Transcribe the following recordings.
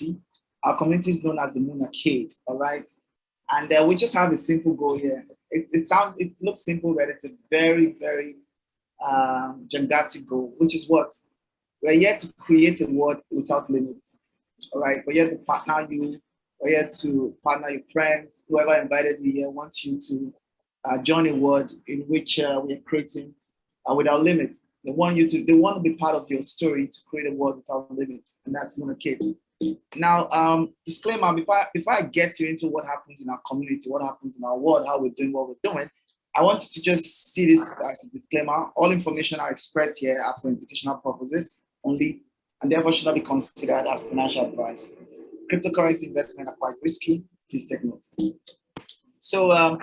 community. Our community is known as the Moon Arcade, all right? And we just have a simple goal here. It looks simple, but it's a very, very gigantic goal, which is what? We're here to create a world without limits, all right? We're here to partner you. We're here to partner your friends. Whoever invited you here wants you to join a world in which we are creating without limits. They want to be part of your story to create a world without limits, and that's Monarchy. Now, disclaimer: before I get you into what happens in our community, what happens in our world, how we're doing what we're doing, I want you to just see this as a disclaimer. All information I express here are for educational purposes only, and therefore should not be considered as financial advice. Cryptocurrency investment are quite risky. Please take note. So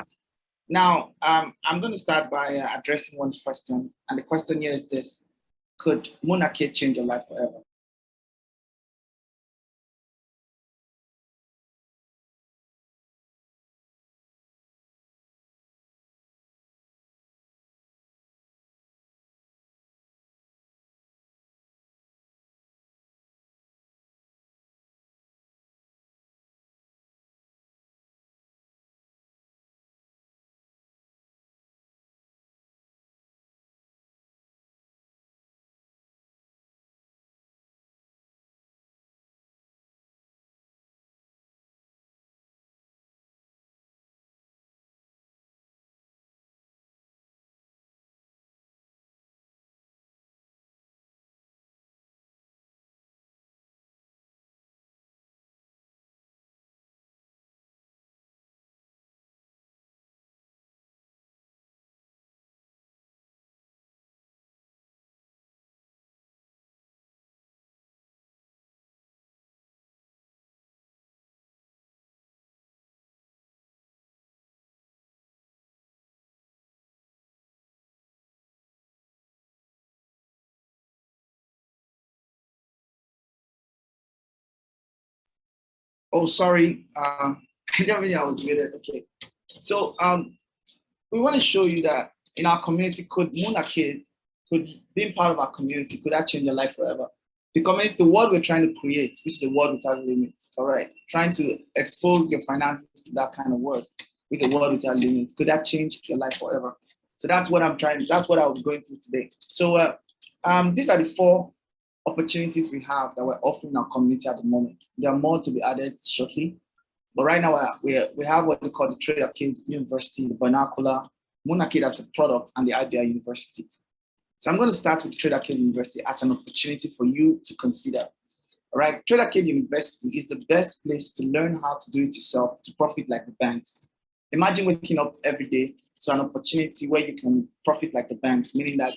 now I'm going to start by addressing one question, and the question here is this: could Monarchy change your life forever? Oh, sorry. I didn't really I was muted. Okay. So we want to show you that in our community, could being part of our community, could that change your life forever? The community, the world we're trying to create, which is a world without limits. All right. Trying to expose your finances to that kind of world, which is a world without limits. Could that change your life forever? So that's what that's what I'll be going through today. So these are the 4 opportunities we have that we're offering our community at the moment. There are more to be added shortly, but right now we have what we call the Trade Arcade University, the Vernacular, Monarchy as a product, and the IBI University. So I'm going to start with Trade Arcade University as an opportunity for you to consider. All right, Trade Arcade University is the best place to learn how to do it yourself to profit like the banks. Imagine waking up every day to an opportunity where you can profit like the banks, meaning that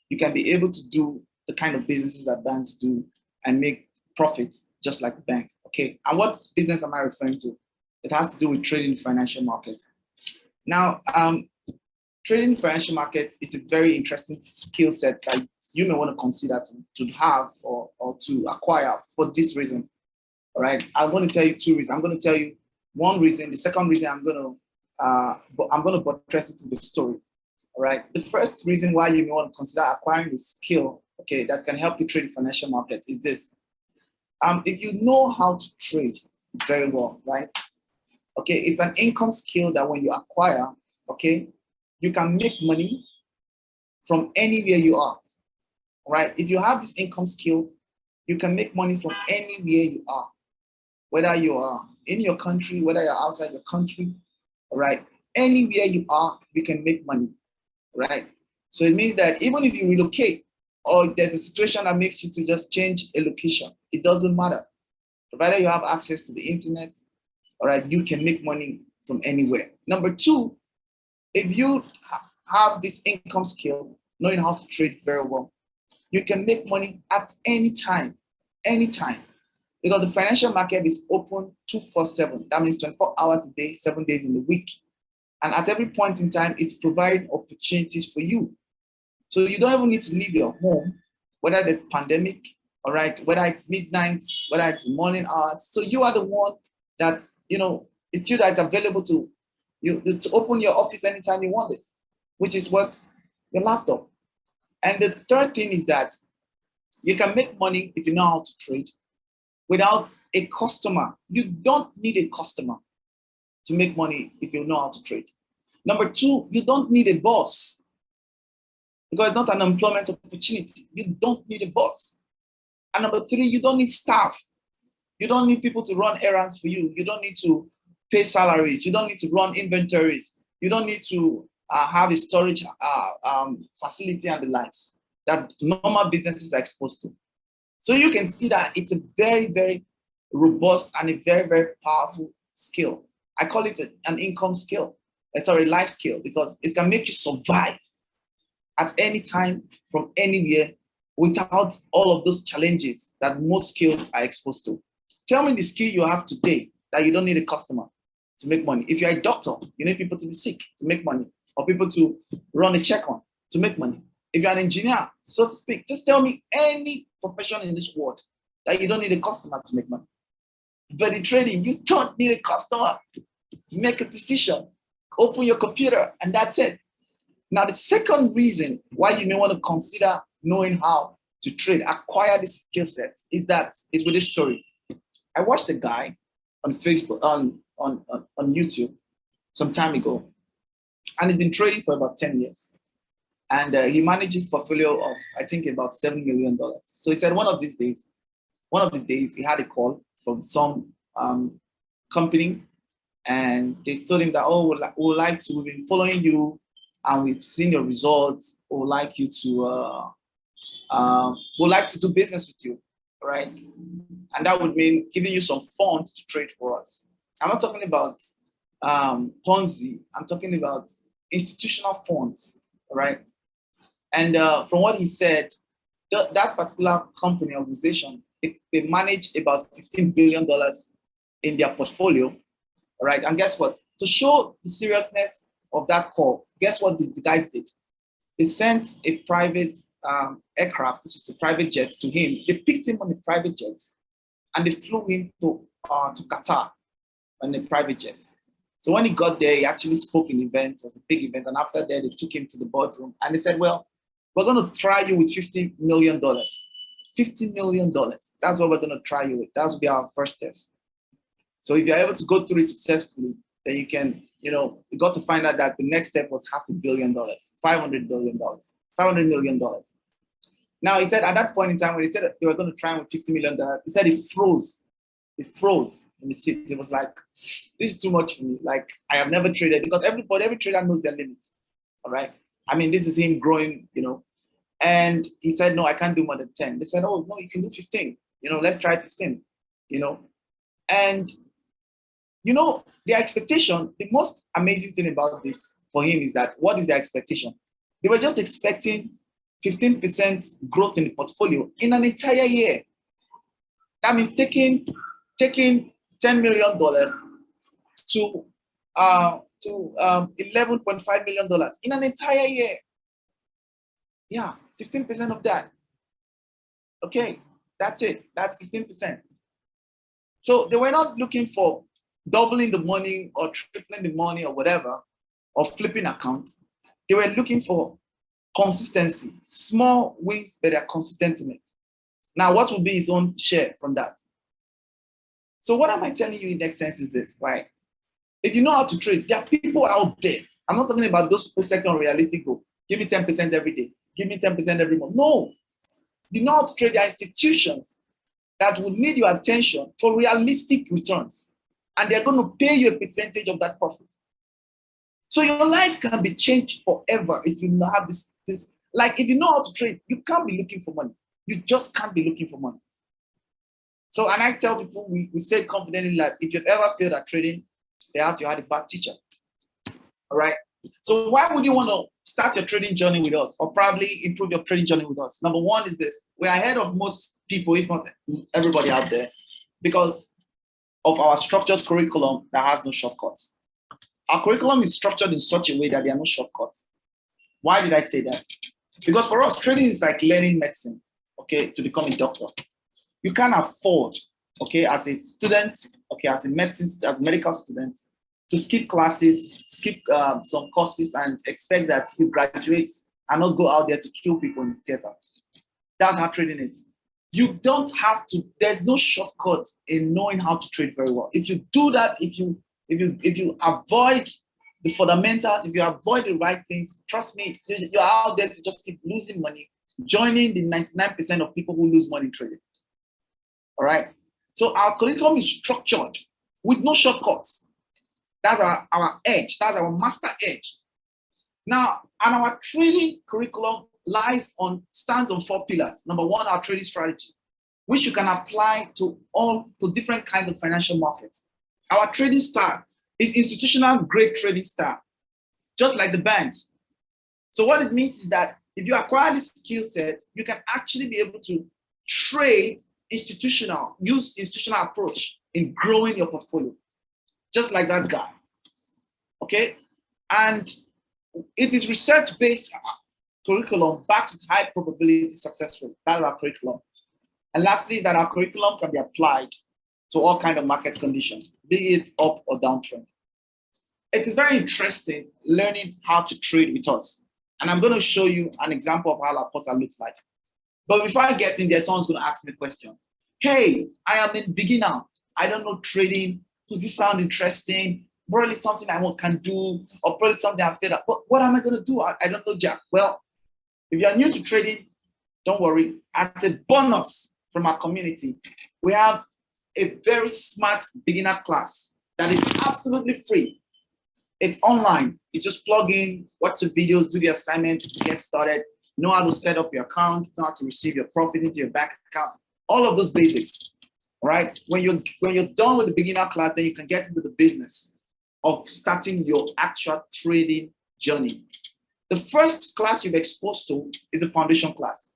you can be able to do the kind of businesses that banks do and make profit just like the bank. Okay, and what business am I referring to? It has to do with trading financial markets. Now, trading financial markets is a very interesting skill set that you may want to consider to have or to acquire for this reason. All right, I'm going to tell you 2 reasons. I'm going to tell you one reason. The second reason I'm going to buttress it to the story. All right, the first reason why you may want to consider acquiring the skill, okay, that can help you trade the financial markets is this. If you know how to trade very well, right? Okay, it's an income skill that when you acquire, okay, you can make money from anywhere you are, right? If you have this income skill, you can make money from anywhere you are, whether you are in your country, whether you're outside your country, all right? Anywhere you are, you can make money, right? So it means that even if you relocate or there's a situation that makes you to just change a location, it doesn't matter. Provided you have access to the internet, all right, you can make money from anywhere. Number 2, if you have this income skill, knowing how to trade very well, you can make money at any time, because the financial market is open 24/7. That means 24 hours a day, 7 days in the week. And at every point in time, it's providing opportunities for you. So you don't even need to leave your home, whether there's pandemic, all right, whether it's midnight, whether it's morning hours. So you are the one that's, it's you that's available to you to open your office anytime you want it, which is what your laptop. And the third thing is that you can make money if you know how to trade, without a customer. You don't need a customer to make money if you know how to trade. Number two, you don't need a boss because it's not an employment opportunity. You don't need a boss. And number three, you don't need staff. You don't need people to run errands for you. You don't need to pay salaries. You don't need to run inventories. You don't need to have a storage facility and the likes that normal businesses are exposed to. So you can see that it's a very, very robust and a very, very powerful skill. I call it an income skill. Sorry, life skill, because it can make you survive at any time from anywhere without all of those challenges that most skills are exposed to. Tell me the skill you have today that you don't need a customer to make money. If you're a doctor, you need people to be sick to make money, or people to run a check on to make money. If you're an engineer, so to speak, just tell me any profession in this world that you don't need a customer to make money. But in trading, you don't need a customer. Make a decision, open your computer, and that's it. Now, the second reason why you may want to consider knowing how to trade, acquire this skill set, is with this story. I watched a guy on Facebook, on YouTube some time ago, and he's been trading for about 10 years. And he manages a portfolio of, I think, about $7 million. So he said one of the days he had a call from some company, and they told him that, oh, we've been following you and we've seen your results. We'd like to do business with you, right? And that would mean giving you some funds to trade for us. I'm not talking about Ponzi. I'm talking about institutional funds, right? And from what he said, that particular company organization, they manage about $15 billion in their portfolio, right? And guess what? To show the seriousness of that call, guess what the guys did? They sent a private aircraft, which is a private jet, to him. They picked him on a private jet, and they flew him to Qatar on a private jet. So when he got there, he actually spoke in the event. It was a big event. And after that, they took him to the boardroom, and they said, well, we're going to try you with $50 million. $50 million. That's what we're going to try you with. That will be our first test. So if you're able to go through it successfully, then you can, we got to find out that the next step was $500 million, $500 billion, $500 million. Now, he said at that point in time, when he said they were going to try him with $50 million, he said it froze. It froze in the seat. It was like, this is too much for me. Like, I have never traded, because every trader knows their limits. All right. I mean, this is him growing, and he said, no, I can't do more than 10. They said, oh, no, you can do 15. Let's try 15, and, their expectation, the most amazing thing about this for him is that, what is their expectation? They were just expecting 15% growth in the portfolio in an entire year. That means taking $10 million to $11.5 million in an entire year. Yeah, 15% of that. Okay, that's it. That's 15%. So they were not looking for doubling the money or tripling the money or whatever, or flipping accounts. They were looking for consistency, small wins, but they're consistent in it. Now, what will be his own share from that? So what am I telling you in essence is this, right? If you know how to trade, there are people out there. I'm not talking about those people setting on realistic goal. Give me 10% every day. Give me 10% every month. No. You know how to trade. There are institutions that would need your attention for realistic returns. And they're going to pay you a percentage of that profit. So your life can be changed forever if you have this. Like, if you know how to trade, you can't be looking for money. You just can't be looking for money. So, and I tell people, we say confidently that if you've ever failed at trading, perhaps you had a bad teacher. All right. So why would you want to start your trading journey with us, or probably improve your trading journey with us? Number one is this: we're ahead of most people, if not everybody out there, because of our structured curriculum that has no shortcuts. Our curriculum is structured in such a way that there are no shortcuts. Why did I say that? Because for us, trading is like learning medicine, okay, to become a doctor. You can't afford, okay, as a student, okay, as a medical student, to skip classes, skip some courses, and expect that you graduate and not go out there to kill people in the theater. That's how trading is. You don't have to, there's no shortcut in knowing how to trade very well. If you do that, if you avoid the fundamentals, if you avoid the right things, trust me, you're out there to just keep losing money, joining the 99% of people who lose money trading. All right. So our curriculum is structured with no shortcuts. That's our edge. That's our master edge. Now, and our trading curriculum stands on 4 pillars. Number 1, our trading strategy, which you can apply to different kinds of financial markets. Our trading style is institutional grade trading style, just like the banks. So what it means is that if you acquire this skill set, you can actually be able to trade use institutional approach in growing your portfolio, just like that guy. Okay, and it is research-based curriculum backed with high probability successful. That's our curriculum. And lastly, is that our curriculum can be applied to all kinds of market conditions, be it up or downtrend. It is very interesting learning how to trade with us. And I'm going to show you an example of how our portal looks like. But before I get in there, someone's going to ask me a question. Hey, I am a beginner. I don't know trading. Does this sound interesting? Probably something I can do, or probably something I'm fed up. But what am I going to do? I don't know, Jack. Well, if you're new to trading, don't worry. As a bonus from our community, we have a very smart beginner class that is absolutely free. It's online. You just plug in, watch the videos, do the assignments, get started, know how to set up your account, know how to receive your profit into your bank account, all of those basics. All right. When you're done with the beginner class, then you can get into the business of starting your actual trading journey. The first class you're exposed to is the foundation class.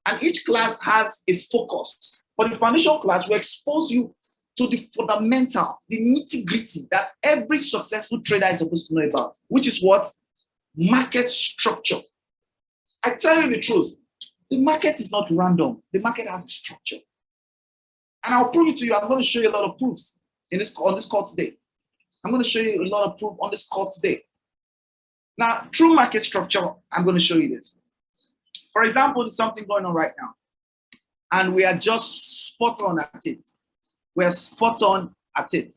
And each class has a focus. For the foundation class, we expose you to the fundamental, the nitty-gritty that every successful trader is supposed to know about, which is what? Market structure. I tell you the truth, the market is not random. The market has a structure. And I'll prove it to you. I'm going to show you a lot of proofs on this call today. I'm going to show you a lot of proof on this call today. Now, through market structure, I'm going to show you this. For example, there's something going on right now, and we are just spot on at it. We are spot on at it.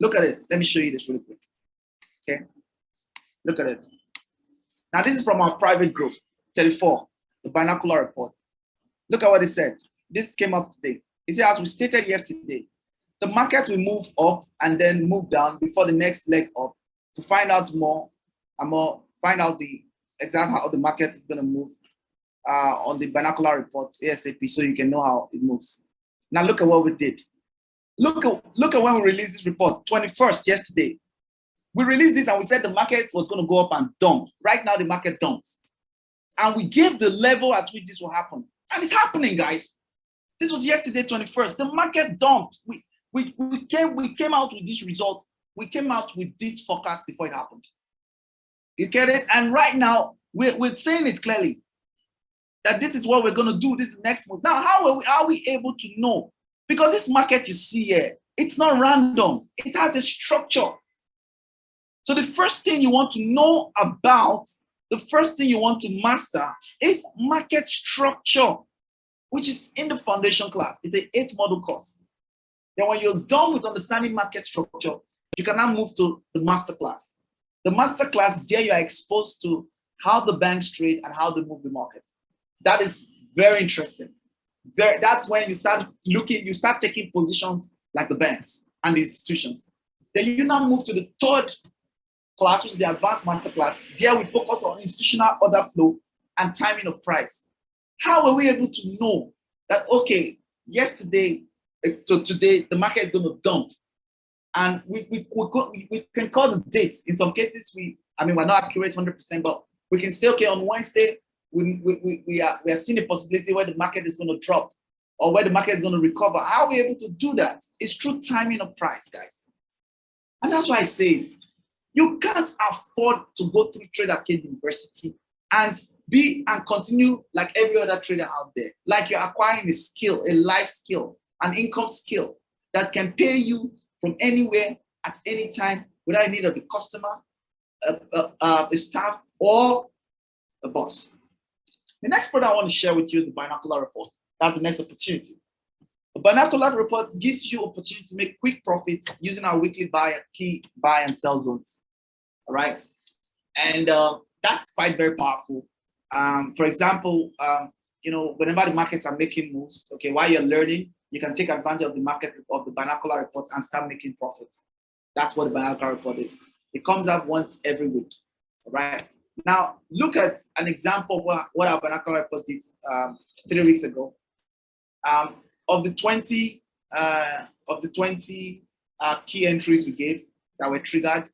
Look at it. Let me show you this really quick. Okay. Look at it. Now, this is from our private group, 34, the binocular report. Look at what it said. This came up today. It said, as we stated yesterday, the market will move up and then move down before the next leg up to find out more and more, find out the exact how the market is going to move on the binocular report ASAP, so you can know how it moves. Now look at what we did. Look at when we released this report, 21st, yesterday. We released this and we said the market was going to go up and dump. Right now the market dumped. And we gave the level at which this will happen. And it's happening, guys. This was yesterday, 21st. The market dumped. We came out with this result. We came out with this forecast before it happened. You get it? And right now, we're saying it clearly that this is what we're going to do. This is the next move. Now, how are we able to know? Because this market you see here, it's not random. It has a structure. So the first thing you want to know about, the first thing you want to master is market structure, which is in the foundation class. It's an 8-module course. Then when you're done with understanding market structure, you can now move to the master class. The master class, there you are exposed to how the banks trade and how they move the market. That is very interesting. That's when you start looking, you start taking positions like the banks and the institutions. Then you now move to the third class, which is the advanced master class. There we focus on institutional order flow and timing of price. How were we able to know that, okay, yesterday, so today, the market is going to dump? And we can call the dates. In some cases, we're not accurate 100%, but we can say, okay, on Wednesday, we are seeing a possibility where the market is going to drop or where the market is going to recover. How are we able to do that? It's through timing of price, guys. And that's why I say it. You can't afford to go through Trade Arcade University and continue like every other trader out there. Like you're acquiring a skill, a life skill, an income skill that can pay you from anywhere at any time without need of a customer, a staff, or a boss. The next product I want to share with you is the binocular report. That's the next opportunity. The binocular report gives you opportunity to make quick profits using our weekly key buy and sell zones. All right. And that's quite very powerful. For example, whenever the markets are making moves, okay, while you're learning, you can take advantage of the market of the binocular report and start making profits. That's what the binocular report is. It comes out once every week. All right. Now, look at an example of what our binocular report did 3 weeks ago. Of the 20 key entries we gave that were triggered,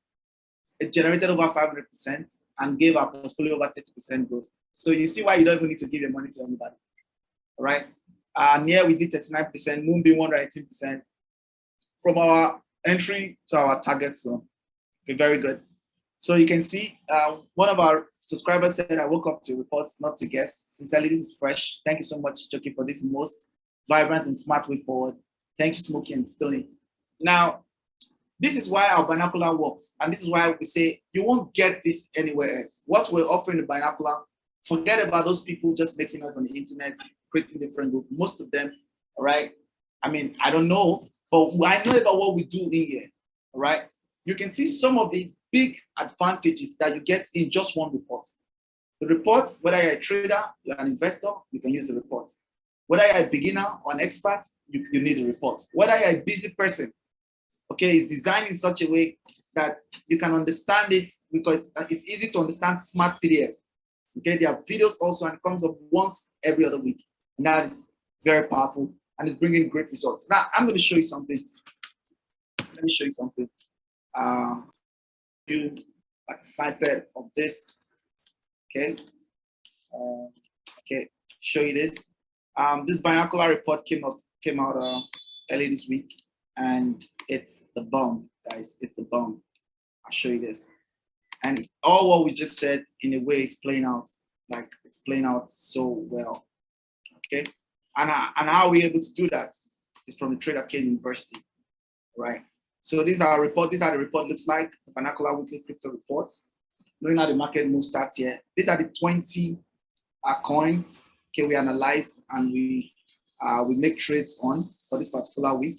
it generated over 500% and gave our portfolio over 30% growth. So you see why you don't even need to give your money to anybody. All right. Near we did 39%, Moonbeam 118% from our entry to our target zone. Okay, very good. So you can see one of our subscribers said, I woke up to reports, not to guess. Sincerely, this is fresh. Thank you so much, Chucky, for this most vibrant and smart way forward. Thank you, Smokey and Stoney. Now, this is why our binocular works. And this is why we say you won't get this anywhere else. What we're offering the binocular, forget about those people just making us on the internet, creating different groups. Most of them, all right? I mean, I don't know, but I know about what we do in here, all right? You can see some of the big advantages that you get in just one report. The report, whether you're a trader, you're an investor, you can use the report. Whether you're a beginner or an expert, you need a report. Whether you're a busy person, okay, it's designed in such a way that you can understand it because it's easy to understand smart PDF. Okay, there are videos also and it comes up once every other week. And that is very powerful and it's bringing great results. Now, I'm going to show you something. Let me show you something. Do like a snippet of this. Okay. Okay, show you this. This binocular report came out early this week, and it's the bomb, guys. It's the bomb. I'll show you this. And all what we just said, in a way, is playing out. Like it's playing out so well. Okay. And how are we able to do that? It's from the Trader K University, right? So these are the report looks like, the binocular weekly crypto reports. Knowing how the market move starts here. These are the 20 coins. Okay, we analyze and we make trades on for this particular week.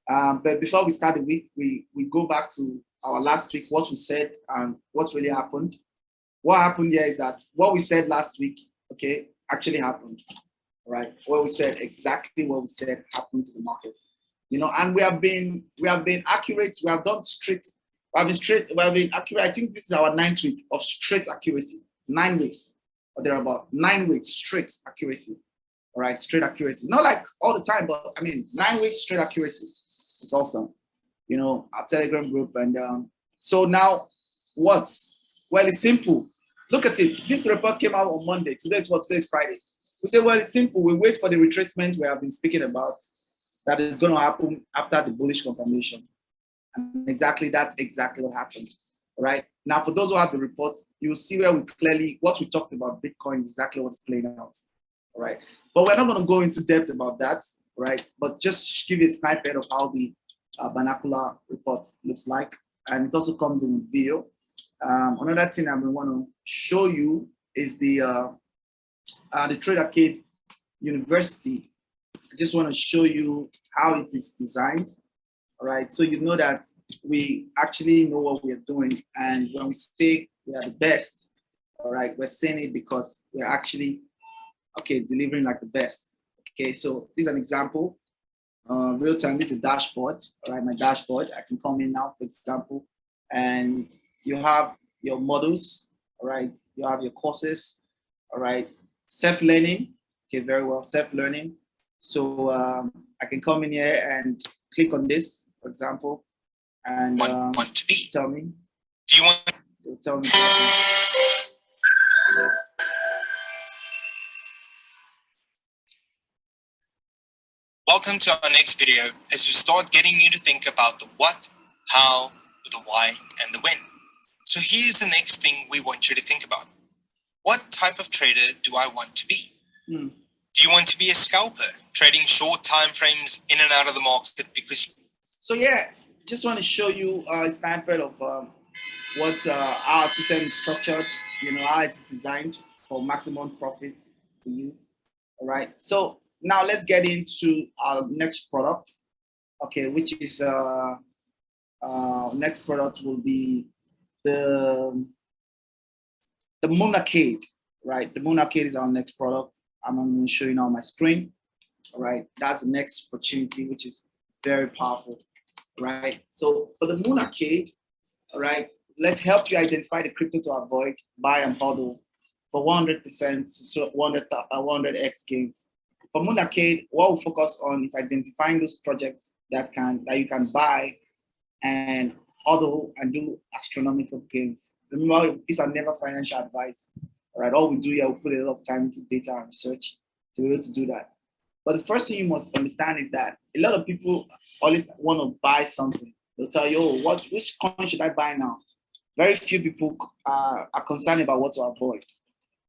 But before we start the week, we go back to our last week, what we said and what's really happened. What happened here is that what we said last week, okay, actually happened, right? What we said, exactly what we said happened to the market. You know, and we have been accurate. We have done straight. We have been accurate. I think this is our 9th week of straight accuracy. 9 weeks or thereabout. 9 weeks straight accuracy. All right, straight accuracy. Not like all the time, but I mean 9 weeks straight accuracy. It's awesome. You know, our Telegram group and so now what? Well, it's simple. Look at it. This report came out on Monday. Today's Friday. We say, well, it's simple. We wait for the retracement we have been speaking about. That is going to happen after the bullish confirmation. And that's exactly what happened. All right. Now, for those who have the reports, you'll see where what we talked about Bitcoin is exactly what's playing out. All right. But we're not going to go into depth about that. Right. But just give you a snippet of how the binocular report looks like. And it also comes in video. Another thing I want to show you is the Trader K University. I just want to show you how it is designed, all right? So you know that we actually know what we are doing. And when we say we are the best, all right, we're saying it because we're actually, okay, delivering like the best. Okay, so this is an example. Real time, this is a dashboard, all right, my dashboard. I can come in now, for example, and you have your models, all right? You have your courses, all right? Self-learning, okay, very well, self-learning. So I can come in here and click on this, for example, and want to be. Tell me. Do you want? It'll tell me. Welcome to our next video as we start getting you to think about the what, how, the why, and the when. So here's the next thing we want you to think about. What type of trader do I want to be? Do you want to be a scalper, trading short time frames in and out of the market because... So yeah, just want to show you a snippet of what our system is structured, you know, how it's designed for maximum profit for you, all right? So now let's get into our next product. Okay, which is next product will be the Moon Arcade, right? The Moon Arcade is our next product. I'm going to show you now on my screen. All right, that's the next opportunity, which is very powerful, right? So for the Moon Arcade, all right, let's help you identify the crypto to avoid, buy and hodl for 100% to 100x gains. For Moon Arcade, what we focus on is identifying those projects that you can buy and hodl and do astronomical gains. Remember, these are never financial advice. All right, all we do here, we put a lot of time into data and research to be able to do that. But the first thing you must understand is that a lot of people always want to buy something. They'll tell you, oh, which coin should I buy now? Very few people are concerned about what to avoid.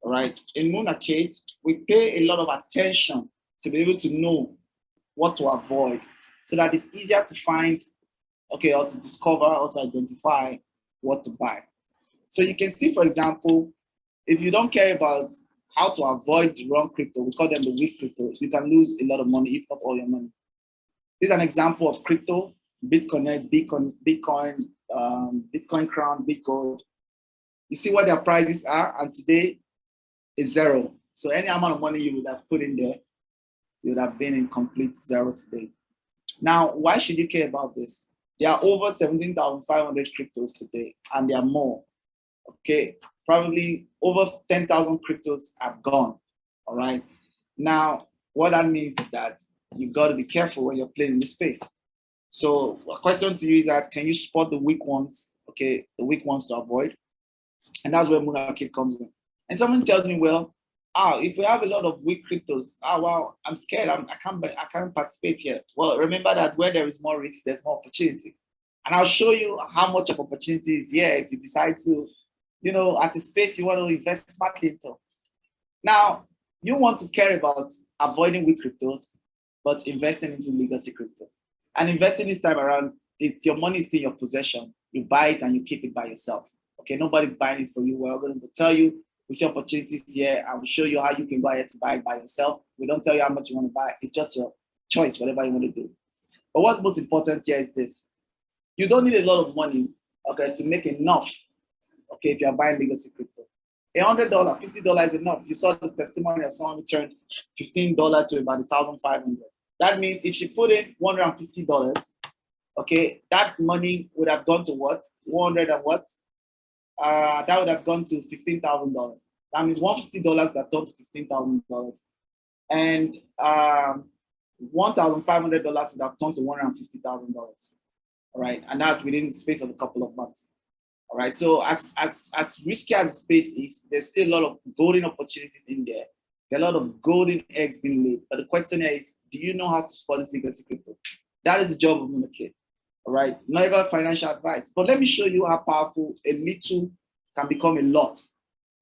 All right. In Moon Arcade, we pay a lot of attention to be able to know what to avoid so that it's easier to find, okay, or to discover or to identify what to buy. So you can see, for example, if you don't care about how to avoid the wrong crypto, we call them the weak crypto, you can lose a lot of money, if not all your money. This is an example of crypto, Bitcoin, Bitcoin Crown, Bitgold. You see what their prices are, and today is zero. So any amount of money you would have put in there, you would have been in complete zero today. Now, why should you care about this? There are over 17,500 cryptos today, and there are more. Okay, probably over 10,000 cryptos have gone. All right. Now, what that means is that you've got to be careful when you're playing in this space. So, a question to you is that can you spot the weak ones? Okay, the weak ones to avoid, and that's where Moon Arcade comes in. And someone tells me, well, if we have a lot of weak cryptos, well, I'm scared. I can't participate here. Well, remember that where there is more risk, there's more opportunity. And I'll show you how much of opportunity is here if you decide to, as a space you want to invest smartly into. Now, you want to care about avoiding weak cryptos, but investing into legacy crypto. And investing this time around, your money is in your possession. You buy it and you keep it by yourself. Okay, nobody's buying it for you. We're going to tell you, we see opportunities here. I will show you how you can go ahead to buy it by yourself. We don't tell you how much you want to buy. It's just your choice, whatever you want to do. But what's most important here is this. You don't need a lot of money, okay, to make enough, okay, if you're buying legacy crypto. $100, $50 is enough. You saw this testimony of someone who turned $15 to about 1,500. That means if she put in $150, okay, that money would have gone to what? 100 and what? That would have gone to $15,000. That means $150 that turned to $15,000. And $1,500 would have turned to $150,000. All right, and that's within the space of a couple of months. All right, so as risky as the space is, there's still a lot of golden opportunities in there. There are a lot of golden eggs being laid. But the question here is, do you know how to spot this legacy crypto? That is the job of Moon Arcade. All right, not even financial advice. But let me show you how powerful a little can become a lot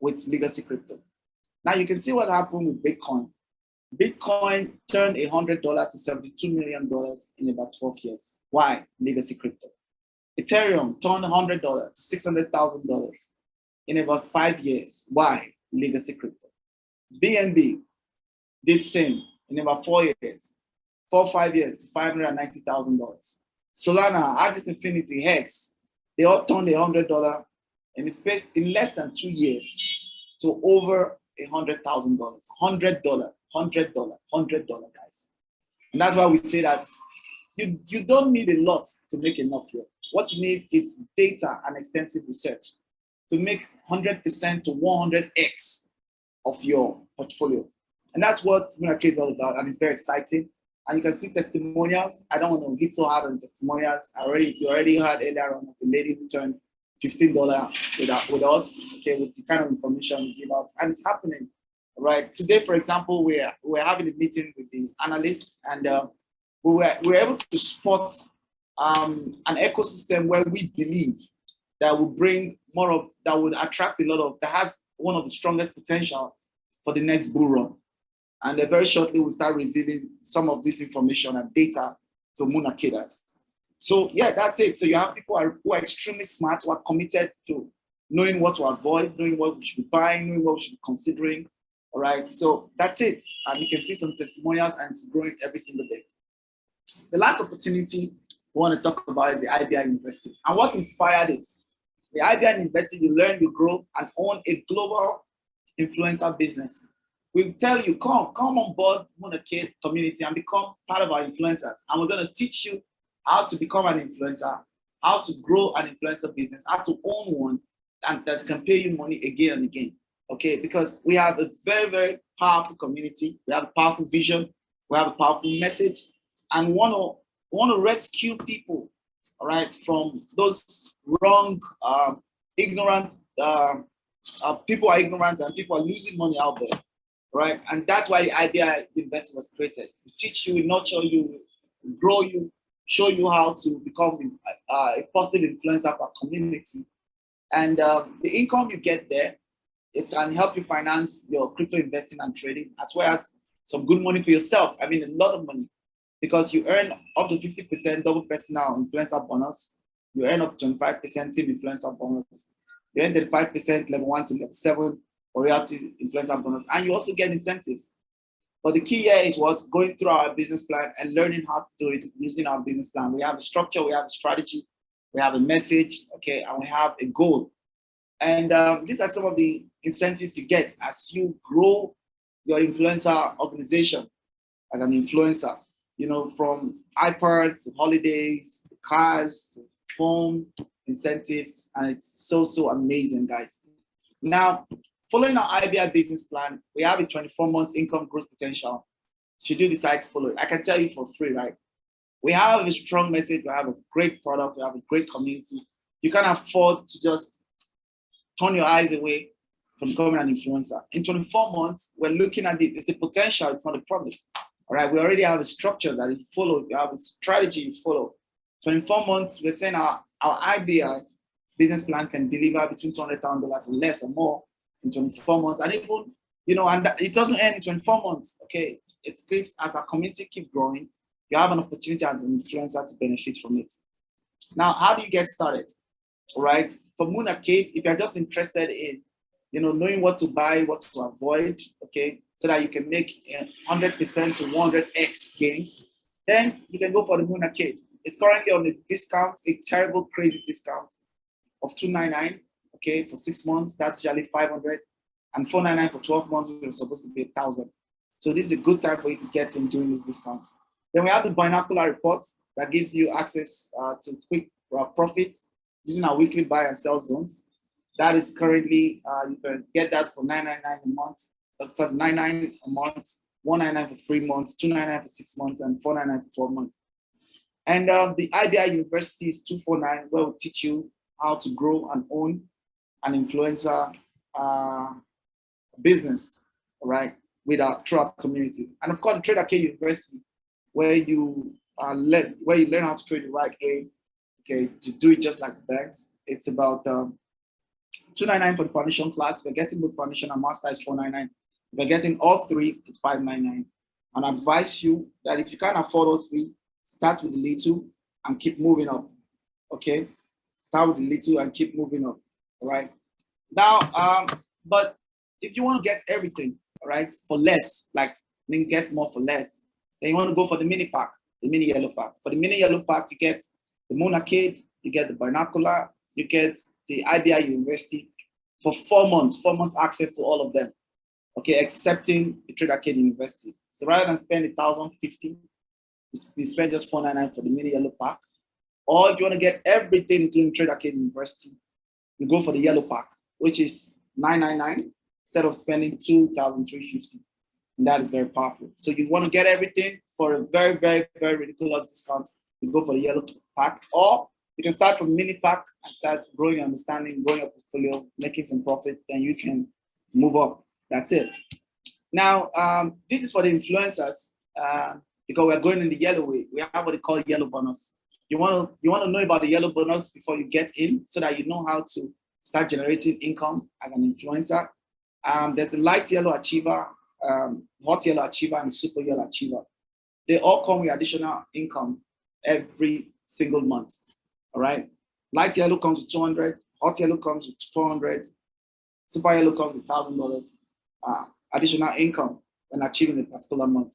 with legacy crypto. Now you can see what happened with Bitcoin. Bitcoin turned $100 to $72 million in about 12 years. Why? Legacy crypto. Ethereum turned $100 to $600,000 in about 5 years. Why? Legacy crypto. BNB did same in about 4 years, 4 or 5 years to $590,000. Solana, Axis Infinity, Hex, they all turned $100 in the space in less than 2 years to over $100,000. $100, guys. And that's why we say that you don't need a lot to make enough here. What you need is data and extensive research to make 100% to 100x of your portfolio. And that's what Moon Arcade is all about, and it's very exciting. And you can see testimonials. I don't want to hit so hard on testimonials. You already heard earlier on of the lady who turned $15 with us, okay, with the kind of information we give out, and it's happening. Right. Today, for example, we're having a meeting with the analysts, and we were able to spot an ecosystem where we believe that will bring that would attract that has one of the strongest potential for the next bull run. And very shortly, we'll start revealing some of this information and data to Moon Arcaders. So yeah, that's it. So you have people who are extremely smart, who are committed to knowing what to avoid, knowing what we should be buying, knowing what we should be considering. All right, so that's it. And you can see some testimonials, and it's growing every single day. The last opportunity we want to talk about is the IBI University. And what inspired it? The IBI University, you learn, you grow, and own a global influencer business. We tell you, come on board Monarcade community and become part of our influencers. And we're going to teach you how to become an influencer, how to grow an influencer business, how to own one, and that can pay you money again and again. Okay, because we have a very, very powerful community. We have a powerful vision. We have a powerful message, and want to rescue people, all right, from those wrong, ignorant. People are ignorant, and people are losing money out there, right? And that's why the IBI University was created. We teach you, we nurture you, we grow you, show you how to become a positive influencer for our community. And the income you get there, it can help you finance your crypto investing and trading, as well as some good money for yourself. I mean, a lot of money, because you earn up to 50% double personal influencer bonus. You earn up to 25% team influencer bonus. You earn 35% level 1 to level 7 for reality influencer bonus. And you also get incentives. But the key here is what? Going through our business plan and learning how to do it using our business plan. We have a structure, we have a strategy, we have a message, okay, and we have a goal. And these are some of the incentives you get as you grow your influencer organization as an influencer, you know, from iPads to holidays, to cars, to phone incentives. And it's so amazing, guys. Now, following our IBI business plan, we have a 24 months income growth potential. Should you decide to follow it, I can tell you for free, right? We have a strong message, we have a great product, we have a great community. You can't afford to just turn your eyes away from becoming an influencer. In 24 months, we're looking at it. It's a potential, it's not a promise. All right, we already have a structure that you follow, we have a strategy you follow. 24 months, we're saying our IBI business plan can deliver between $200,000 and less or more in 24 months. And even, you know, and it doesn't end in 24 months, okay? It keeps, as our community keeps growing, you have an opportunity as an influencer to benefit from it. Now, how do you get started? All right, for Moon Arcade, if you're just interested in, you know, knowing what to buy, what to avoid, okay, so that you can make 100% to 100x gains, then you can go for the Moon Arcade. It's currently on a discount, a terrible, crazy discount of $299, okay, for 6 months. That's usually $500, and $499 for 12 months. We're supposed to pay $1,000. So this is a good time for you to get in during this discount. Then we have the binocular report that gives you access to quick profits using our weekly buy and sell zones. That is currently, you can get that for $999 a month, sorry, $99 a month, $199 for 3 months, $299 for 6 months, and $499 for 12 months. And the IBI University is $249, where we'll teach you how to grow and own an influencer business, all right, with our through our community. And of course, the Trade Arcade University, where you learn how to trade the right way, okay, to do it just like the banks. It's about $299 for the foundation class. If you're getting both foundation and master, it's $499. If you're getting all three, it's $599. And I advise you that if you can't afford all three, start with the little and keep moving up. Okay, start with the little and keep moving up. All right. Now, but if you want to get everything, all right, for less, like then get more for less, then you want to go for the mini pack, the mini yellow pack. For the mini yellow pack, you get the Moon Arcade, you get the binocular, you get the IBI University for 4 months, 4 months access to all of them. Okay, excepting the Trade Arcade University. So rather than spend $1,050, you spend just $499 for the mini yellow pack. Or if you want to get everything, including Trade Arcade University, you go for the yellow pack, which is $999 instead of spending $2,350. And that is very powerful. So you want to get everything for a very, very, very ridiculous discount. You go for the yellow pack, or you can start from mini pack and start growing your understanding, growing your portfolio, making some profit, then you can move up. That's it. Now, this is for the influencers because we're going in the yellow way. We have what they call yellow bonus. You want to know about the yellow bonus before you get in, so that you know how to start generating income as an influencer. There's the light yellow achiever, hot yellow achiever, and the super yellow achiever. They all come with additional income every single month. All right. Light yellow comes with $200, hot yellow comes with $400, super yellow comes with $1,000, additional income when achieving a particular month.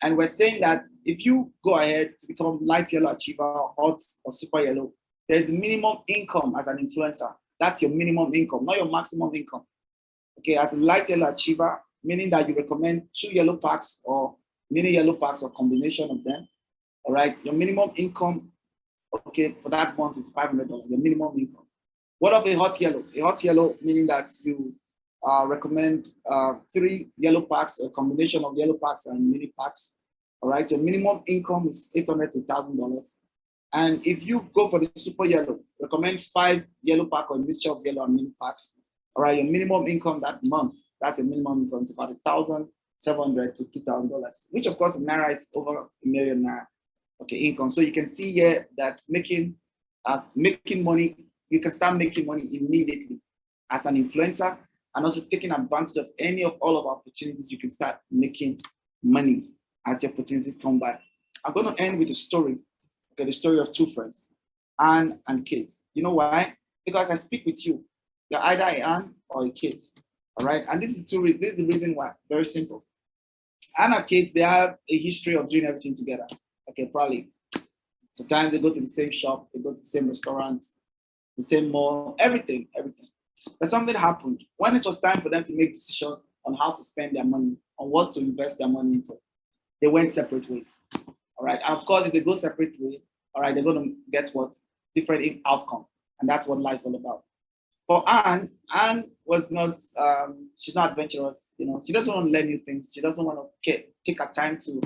And we're saying that if you go ahead to become light yellow achiever, hot or super yellow, there's minimum income as an influencer. That's your minimum income, not your maximum income. Okay, as a light yellow achiever, meaning that you recommend 2 yellow packs or mini yellow packs or combination of them. All right, your minimum income, okay, for that month is $500, your minimum income. What of a hot yellow? A hot yellow meaning that you recommend 3 yellow packs, a combination of yellow packs and mini packs. All right, your minimum income is $800 to $1,000. And if you go for the super yellow, recommend 5 yellow pack or a mixture of yellow and mini packs. All right, your minimum income that month, that's a minimum income, it's about $1,700 to $2,000, which of course in Naira is over $1 million Naira. Okay, income. So you can see here that making money, you can start making money immediately as an influencer, and also taking advantage of any of all of our opportunities. You can start making money as your opportunities come by. I'm going to end with a story. Okay, the story of 2 friends, Anne and Kate. You know why? Because I speak with you. You're either Anne or a Kate. All right, and this is the reason why. Very simple. Anne and Kate, they have a history of doing everything together. Okay, probably. Sometimes they go to the same shop, they go to the same restaurant, the same mall, everything. But something happened. When it was time for them to make decisions on how to spend their money, on what to invest their money into, they went separate ways. All right. And of course, if they go separate ways, all right, they're going to get what? Different outcome. And that's what life's all about. For Anne was not, she's not adventurous. You know, she doesn't want to learn new things. She doesn't want to take her time to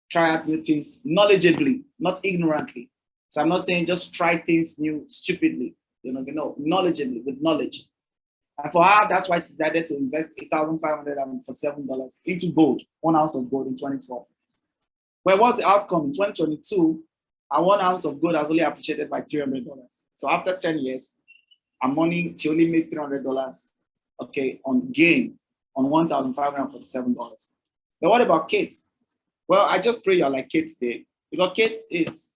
try out new things knowledgeably, not ignorantly. So I'm not saying just try things new stupidly, knowledgeably, with knowledge. And for her, that's why she decided to invest $8,547 into gold, 1 ounce of gold in 2012. Well, what's the outcome? In 2022, our 1 ounce of gold has only appreciated by $300. So after 10 years, her money, she only made $300, okay, on gain on $1,547. But what about Kate? Well, I just pray you're like Kate today, because Kate is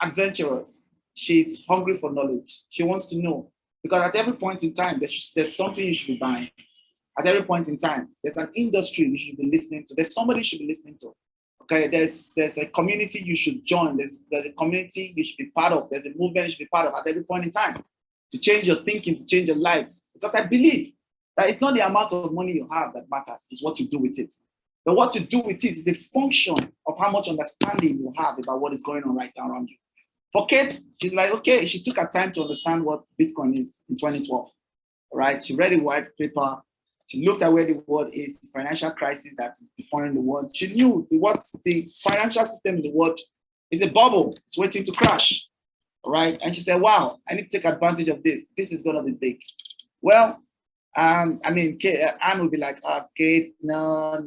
adventurous. She's hungry for knowledge. She wants to know, because at every point in time, there's something you should be buying. At every point in time, there's an industry you should be listening to. There's somebody you should be listening to. Okay, there's a community you should join. There's a community you should be part of. There's a movement you should be part of at every point in time to change your thinking, to change your life. Because I believe that it's not the amount of money you have that matters, it's what you do with it. But what you do with it is a function of how much understanding you have about what is going on right now around you. For Kate, she's like, okay, she took her time to understand what Bitcoin is in 2012. All right, she read the white paper. She looked at where the world is, the financial crisis that is befalling the world. She knew the financial system in the world is a bubble. It's waiting to crash. All right, and she said, wow, I need to take advantage of this. This is going to be big. Well, Anne would be like, oh, Kate, no.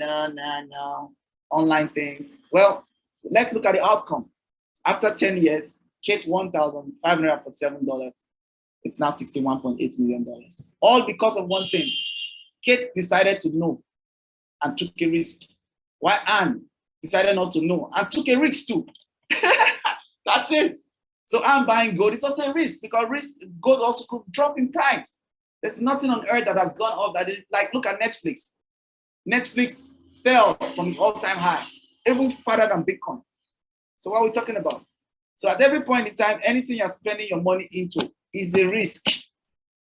Online things. Well, let's look at the outcome. After 10 years, Kate $1,547. It's now $61.8 million. All because of one thing. Kate decided to know and took a risk. While Anne decided not to know and took a risk too. That's it. So Anne buying gold is also a risk, because gold also could drop in price. There's nothing on earth that has gone up that is, like, look at Netflix. Netflix fell from its all-time high, even further than Bitcoin. So what are we talking about? So at every point in time, anything you're spending your money into is a risk.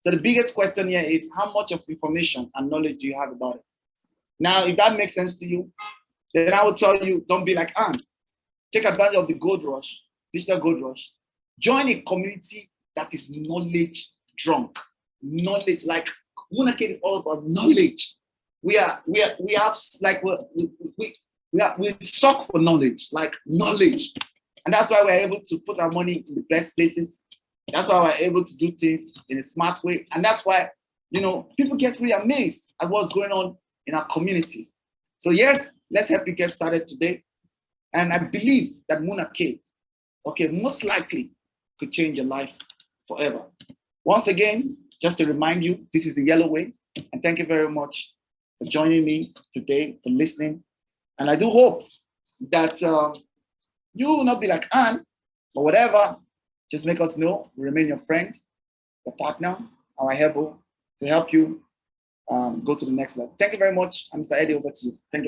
So the biggest question here is, how much of information and knowledge do you have about it? Now, if that makes sense to you, then I will tell you, don't be like Anne. Take advantage of the gold rush, digital gold rush. Join a community that is knowledge drunk. Knowledge, like Munaked is all about knowledge. We suck for knowledge, like knowledge. And that's why we're able to put our money in the best places. That's why we're able to do things in a smart way. And that's why, people get really amazed at what's going on in our community. So yes, let's help you get started today. And I believe that Munaked, most likely could change your life forever. Once again, just to remind you, this is the Yellow Way. And thank you very much for joining me today, for listening. And I do hope that you will not be like Anne, or whatever. Just make us know. We remain your friend, your partner, our helper, to help you go to the next level. Thank you very much. Mr. Eddie, over to you. Thank you.